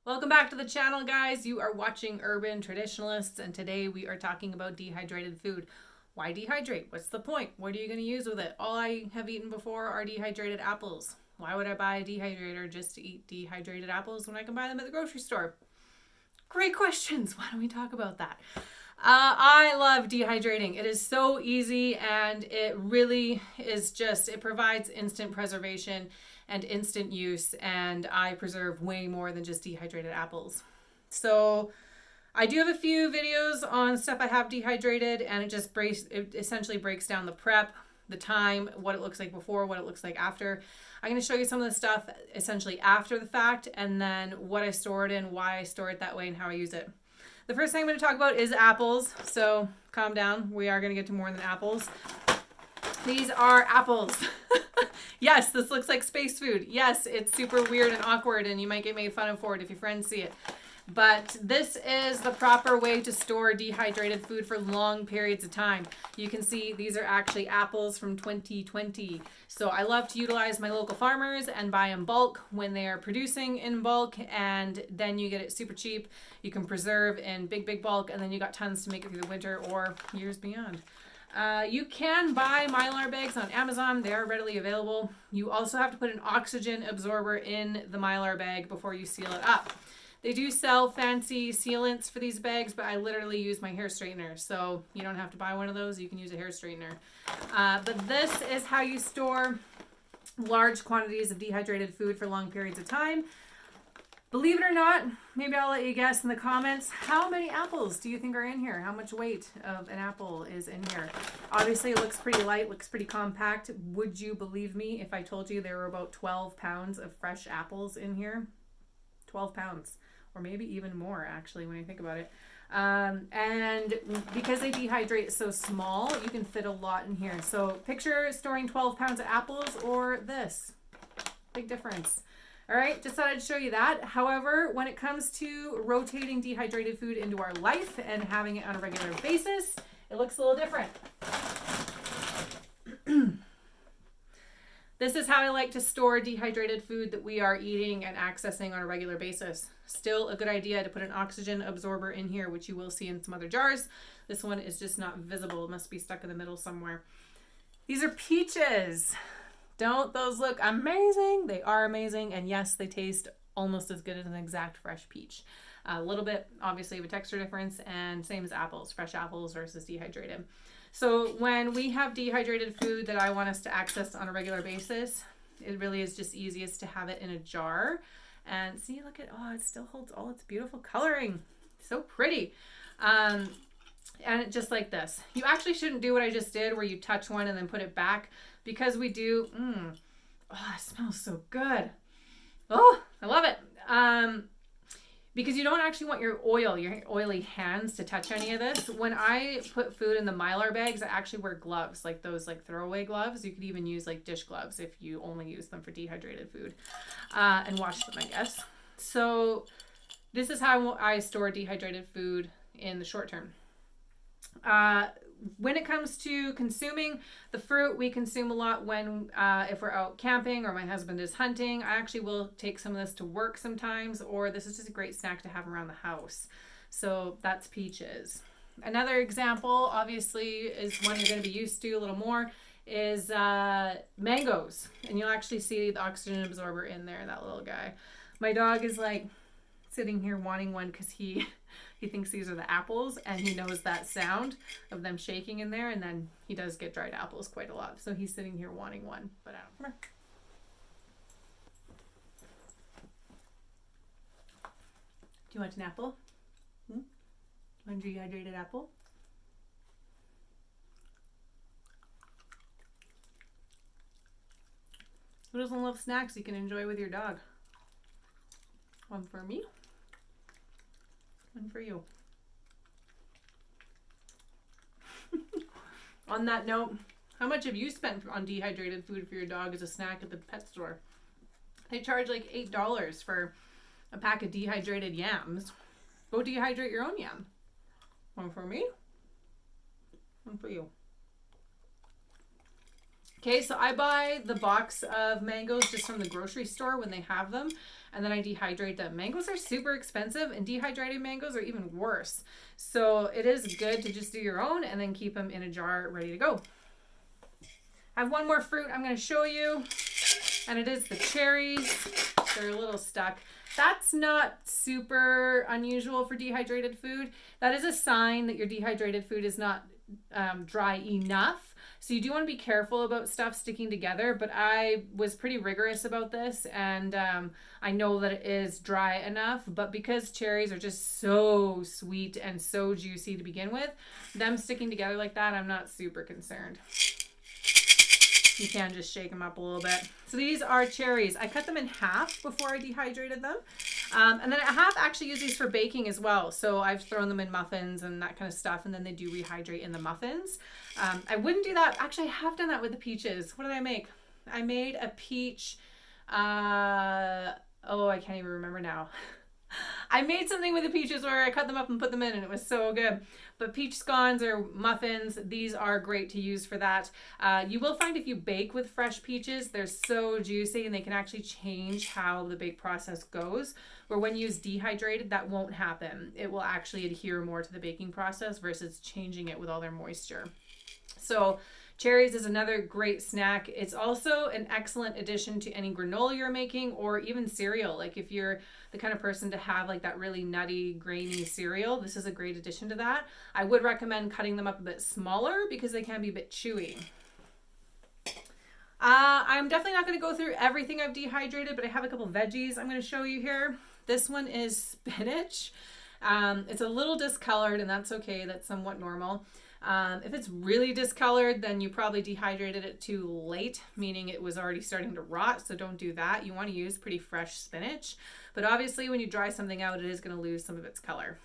Welcome back to the channel, guys. You are watching Urban Traditionalists, and today we are talking about dehydrated food. Why dehydrate? What's the point? What are you going to use with it? All I have eaten before are dehydrated apples. Why would I buy a dehydrator just to eat dehydrated apples when I can buy them at the grocery store? Great questions. Why don't we talk about that? I love dehydrating. It is so easy, and it really is it provides instant preservation and instant use, and I preserve way more than just dehydrated apples. So I do have a few videos on stuff I have dehydrated, and it essentially breaks down the prep, the time, what it looks like before, what it looks like after. I'm going to show you some of the stuff essentially after the fact, and then what I store it in, why I store it that way, and how I use it. The first thing I'm going to talk about is apples. So calm down. We are going to get to more than apples. These are apples. Yes, this looks like space food. Yes, it's super weird and awkward, and you might get made fun of for it if your friends see it. But this is the proper way to store dehydrated food for long periods of time. You can see these are actually apples from 2020. So I love to utilize my local farmers and buy in bulk when they are producing in bulk, and then you get it super cheap. You can preserve in big bulk, and then you got tons to make it through the winter or years beyond. You can buy Mylar bags on Amazon. They are readily available. You also have to put an oxygen absorber in the Mylar bag before you seal it up. They do sell fancy sealants for these bags, but I literally use my hair straightener. So you don't have to buy one of those. You can use a hair straightener. But this is how you store large quantities of dehydrated food for long periods of time. Believe it or not, maybe I'll let you guess in the comments, how many apples do you think are in here? How much weight of an apple is in here? Obviously, it looks pretty light, looks pretty compact. Would you believe me if I told you there were about 12 pounds of fresh apples in here? 12 pounds, or maybe even more, actually, when you think about it. And because they dehydrate so small, you can fit a lot in here. So picture storing 12 pounds of apples or this. Big difference. All right, just thought I'd show you that. However, when it comes to rotating dehydrated food into our life and having it on a regular basis, it looks a little different. This is how I like to store dehydrated food that we are eating and accessing on a regular basis. Still a good idea to put an oxygen absorber in here, which you will see in some other jars. This one is just not visible. It must be stuck in the middle somewhere. These are peaches. Don't those look amazing? They are amazing, and yes, they taste almost as good as an exact fresh peach. A little bit, obviously, of a texture difference, and same as apples, fresh apples versus dehydrated. So when we have dehydrated food that I want us to access on a regular basis, it really is just easiest to have it in a jar. And see, look at, it still holds all its beautiful coloring. So pretty. And it just like this. You actually shouldn't do what I just did where you touch one and then put it back, because we do, it smells so good. Oh, I love it. Because you don't actually want your oily hands to touch any of this. When I put food in the Mylar bags, I actually wear gloves, like those throwaway gloves. You could even use dish gloves if you only use them for dehydrated food, and wash them, I guess. So this is how I store dehydrated food in the short term. When it comes to consuming the fruit, we consume a lot when if we're out camping or my husband is hunting. I actually will take some of this to work sometimes, or this is just a great snack to have around the house. So that's peaches. Another example, obviously, is one you're going to be used to a little more, is mangoes. And you'll actually see the oxygen absorber in there, that little guy. My dog is sitting here wanting one because he thinks these are the apples, and he knows that sound of them shaking in there, and then he does get dried apples quite a lot. So he's sitting here wanting one, but I don't. Come here. Do you want an apple? You want a dehydrated apple? Who doesn't love snacks you can enjoy with your dog? One for me. One for you. On that note, how much have you spent on dehydrated food for your dog as a snack at the pet store? They charge $8 for a pack of dehydrated yams. Go dehydrate your own yam. One for me. One for you. Okay, so I buy the box of mangoes just from the grocery store when they have them, and then I dehydrate them. Mangoes are super expensive, and dehydrated mangoes are even worse. So it is good to just do your own and then keep them in a jar ready to go. I have one more fruit I'm going to show you, and it is the cherries. They're a little stuck. That's not super unusual for dehydrated food. That is a sign that your dehydrated food is not dry enough. So you do want to be careful about stuff sticking together, but I was pretty rigorous about this, and I know that it is dry enough, but because cherries are just so sweet and so juicy to begin with, them sticking together like that, I'm not super concerned. You can just shake them up a little bit. So these are cherries. I cut them in half before I dehydrated them. And then I have actually used these for baking as well. So I've thrown them in muffins and that kind of stuff. And then they do rehydrate in the muffins. I wouldn't do that. Actually, I have done that with the peaches. What did I make? I made a peach. I can't even remember now. I made something with the peaches where I cut them up and put them in, and it was so good. But peach scones or muffins, these are great to use for that. You will find if you bake with fresh peaches, they're so juicy and they can actually change how the bake process goes. Where when you use dehydrated, that won't happen. It will actually adhere more to the baking process versus changing it with all their moisture. So cherries is another great snack. It's also an excellent addition to any granola you're making or even cereal. Like if you're the kind of person to have like that really nutty, grainy cereal, this is a great addition to that. I would recommend cutting them up a bit smaller because they can be a bit chewy. I'm definitely not going to go through everything I've dehydrated, but I have a couple veggies I'm going to show you here. This one is spinach. It's a little discolored, and that's okay. That's somewhat normal. If it's really discolored, then you probably dehydrated it too late, meaning it was already starting to rot, so don't do that. You want to use pretty fresh spinach, but obviously when you dry something out, it is going to lose some of its color.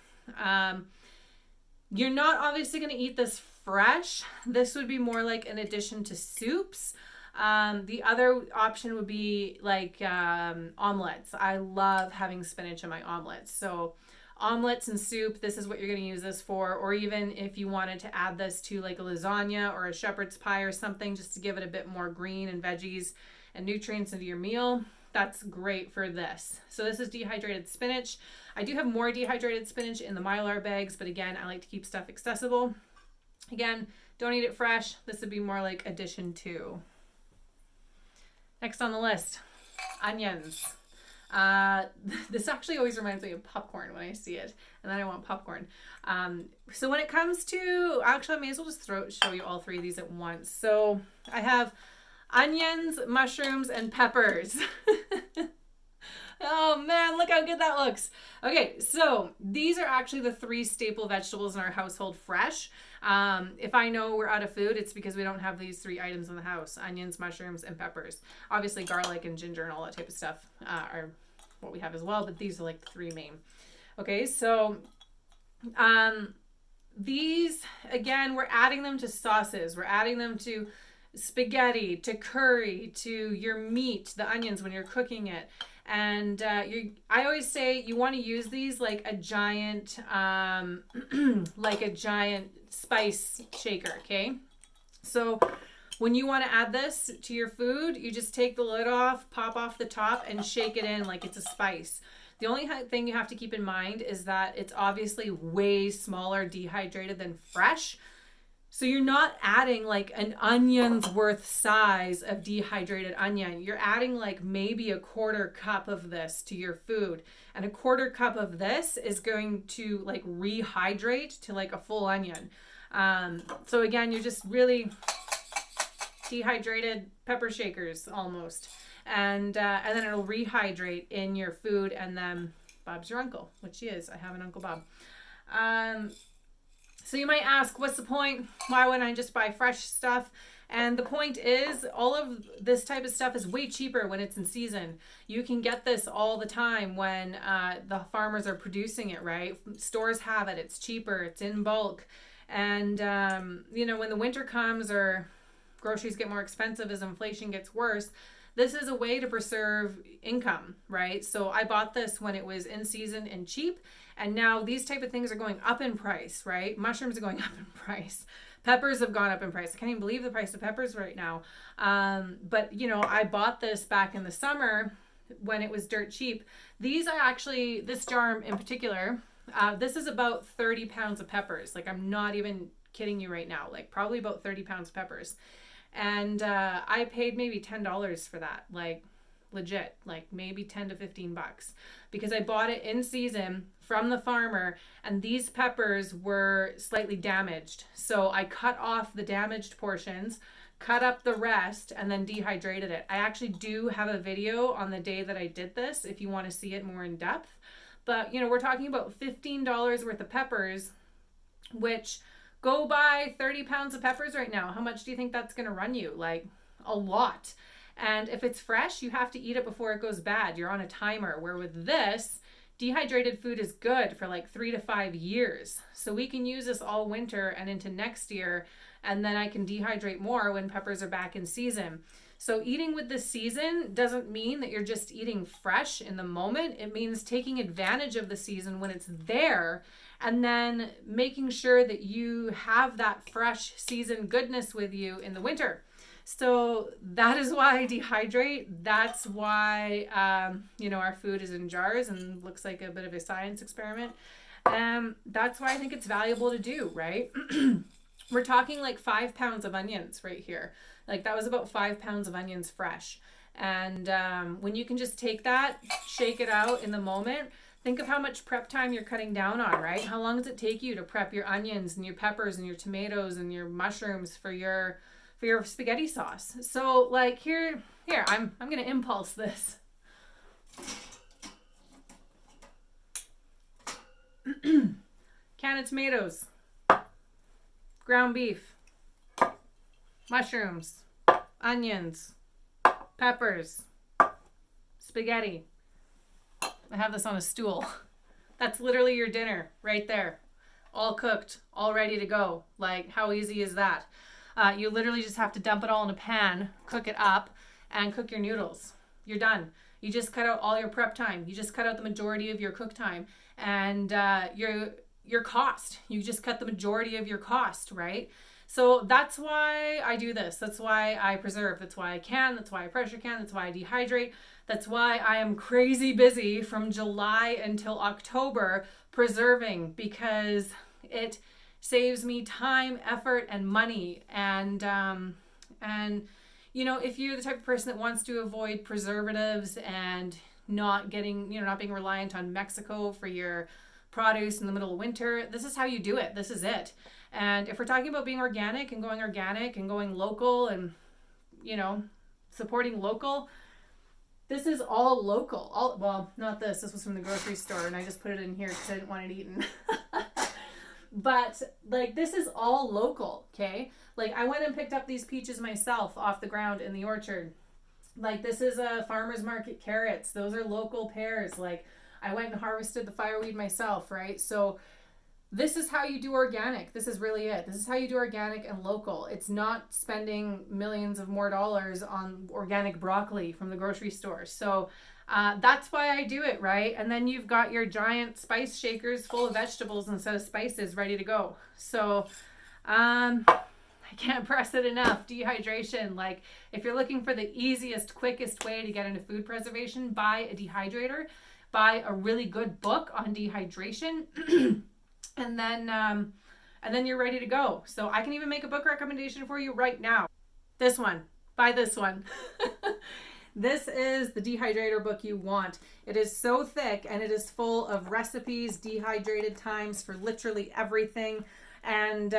You're not obviously going to eat this fresh. This would be more like an addition to soups. The other option would be like omelets. I love having spinach in my omelets. So omelets and soup, this is what you're going to use this for. Or even if you wanted to add this to like a lasagna or a shepherd's pie or something, just to give it a bit more green and veggies and nutrients into your meal, that's great for this. So this is dehydrated spinach. I do have more dehydrated spinach in the Mylar bags, but again, I like to keep stuff accessible. Again, don't eat it fresh. This would be more like addition to. Next on the list, onions. This actually always reminds me of popcorn when I see it, and then I want popcorn. So when it comes to, actually I may as well just show you all three of these at once. So I have onions, mushrooms, and peppers. Oh man, look how good that looks. Okay, so these are actually the three staple vegetables in our household fresh. If I know we're out of food, it's because we don't have these three items in the house: onions, mushrooms, and peppers. Obviously garlic and ginger and all that type of stuff are what we have as well, but these are like the three main. Okay, so these, again, we're adding them to sauces. We're adding them to spaghetti, to curry, to your meat, the onions when you're cooking it. And I always say you want to use these like a giant spice shaker. Okay, so when you want to add this to your food, you just take the lid off, pop off the top, and shake it in like it's a spice. The only thing you have to keep in mind is that it's obviously way smaller dehydrated than fresh. So you're not adding like an onion's worth size of dehydrated onion. You're adding like maybe a quarter cup of this to your food. And a quarter cup of this is going to like rehydrate to like a full onion. So again, you're just really dehydrated pepper shakers almost. And then it'll rehydrate in your food, and then Bob's your uncle, which he is. I have an Uncle Bob. So you might ask, what's the point? Why wouldn't I just buy fresh stuff? And the point is, all of this type of stuff is way cheaper when it's in season. You can get this all the time when the farmers are producing it, right? Stores have it. It's cheaper. It's in bulk. And, when the winter comes or groceries get more expensive as inflation gets worse, this is a way to preserve income, right? So I bought this when it was in season and cheap, and now these type of things are going up in price, right? Mushrooms are going up in price. Peppers have gone up in price. I can't even believe the price of peppers right now. But you know, I bought this back in the summer when it was dirt cheap. These are actually, this jar in particular, this is about 30 pounds of peppers. Like, I'm not even kidding you right now. Like, probably about 30 pounds of peppers. And I paid maybe $10 for that. Like, legit, like maybe 10 to 15 bucks, because I bought it in season from the farmer, and these peppers were slightly damaged. So I cut off the damaged portions, cut up the rest, and then dehydrated it. I actually do have a video on the day that I did this if you want to see it more in depth. But, you know, we're talking about $15 worth of peppers, which go buy 30 pounds of peppers right now. How much do you think that's going to run you? Like, a lot. And if it's fresh, you have to eat it before it goes bad. You're on a timer. Where with this, dehydrated food is good for like 3 to 5 years. So we can use this all winter and into next year, and then I can dehydrate more when peppers are back in season. So eating with the season doesn't mean that you're just eating fresh in the moment. It means taking advantage of the season when it's there, and then making sure that you have that fresh season goodness with you in the winter. So that is why I dehydrate. That's why, you know, our food is in jars and looks like a bit of a science experiment. That's why I think it's valuable to do, right? We're talking like 5 pounds of onions right here. Like, that was about 5 pounds of onions fresh. And when you can just take that, shake it out in the moment, think of how much prep time you're cutting down on, right? How long does it take you to prep your onions and your peppers and your tomatoes and your mushrooms for your spaghetti sauce? So like here, I'm going to impulse this. Can of tomatoes, ground beef, mushrooms, onions, peppers, spaghetti. I have this on a stool. That's literally your dinner right there. All cooked, all ready to go. Like, how easy is that? You literally just have to dump it all in a pan, cook it up, and cook your noodles. You're done. You just cut out all your prep time. You just cut out the majority of your cook time, and your cost. You just cut the majority of your cost, right? So that's why I do this. That's why I preserve. That's why I can. That's why I pressure can. That's why I dehydrate. That's why I am crazy busy from July until October preserving, because it saves me time, effort, and money. And you know, if you're the type of person that wants to avoid preservatives and not getting, you know, not being reliant on Mexico for your produce in the middle of winter, this is how you do it. This is it. And if we're talking about being organic and going local and, you know, supporting local, this is all local. Well, not this. This was from the grocery store, and I just put it in here because I didn't want it eaten. But like, this is all local, okay? Like, I went and picked up these peaches myself off the ground in the orchard. Like, this is a farmer's market carrots. Those are local pears. Like, I went and harvested the fireweed myself, right? So this is how you do organic. This is really it. This is how you do organic and local. It's not spending millions of more dollars on organic broccoli from the grocery store. So that's why I do it, right? And then you've got your giant spice shakers full of vegetables instead of spices ready to go. So I can't press it enough. Dehydration. Like, if you're looking for the easiest, quickest way to get into food preservation, buy a dehydrator. Buy a really good book on dehydration. And then you're ready to go. So I can even make a book recommendation for you right now. This one. Buy this one. This is the dehydrator book you want. It is so thick, and it is full of recipes, dehydrated times for literally everything. And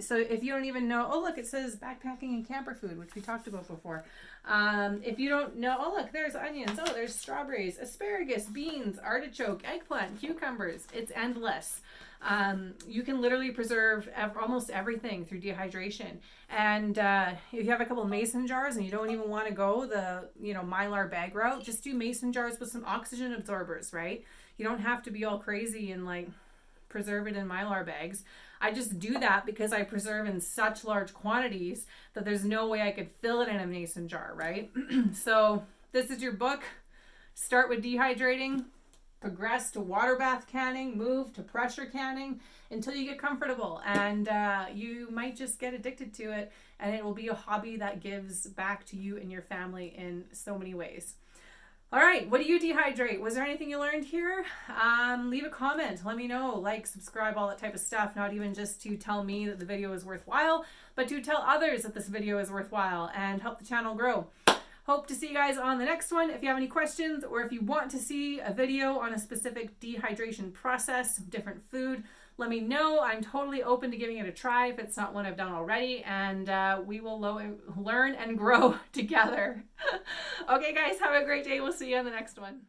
so if you don't even know, oh look, it says backpacking and camper food, which we talked about before. If you don't know, oh look, there's onions, oh there's strawberries, asparagus, beans, artichoke, eggplant, cucumbers. It's endless. You can literally preserve almost everything through dehydration. And if you have a couple of mason jars and you don't even want to go the, you know, Mylar bag route, just do mason jars with some oxygen absorbers, right? You don't have to be all crazy and like preserve it in Mylar bags. I just do that because I preserve in such large quantities that there's no way I could fill it in a mason jar, right? So this is your book. Start with dehydrating, progress to water bath canning, move to pressure canning until you get comfortable, and you might just get addicted to it, and it will be a hobby that gives back to you and your family in so many ways. All right, what do you dehydrate? Was there anything you learned here? Leave a comment, let me know, like, subscribe, all that type of stuff, not even just to tell me that the video is worthwhile, but to tell others that this video is worthwhile and help the channel grow. Hope to see you guys on the next one. If you have any questions or if you want to see a video on a specific dehydration process, different food, let me know. I'm totally open to giving it a try if it's not one I've done already, and we will learn and grow together. Okay guys, have a great day. We'll see you on the next one.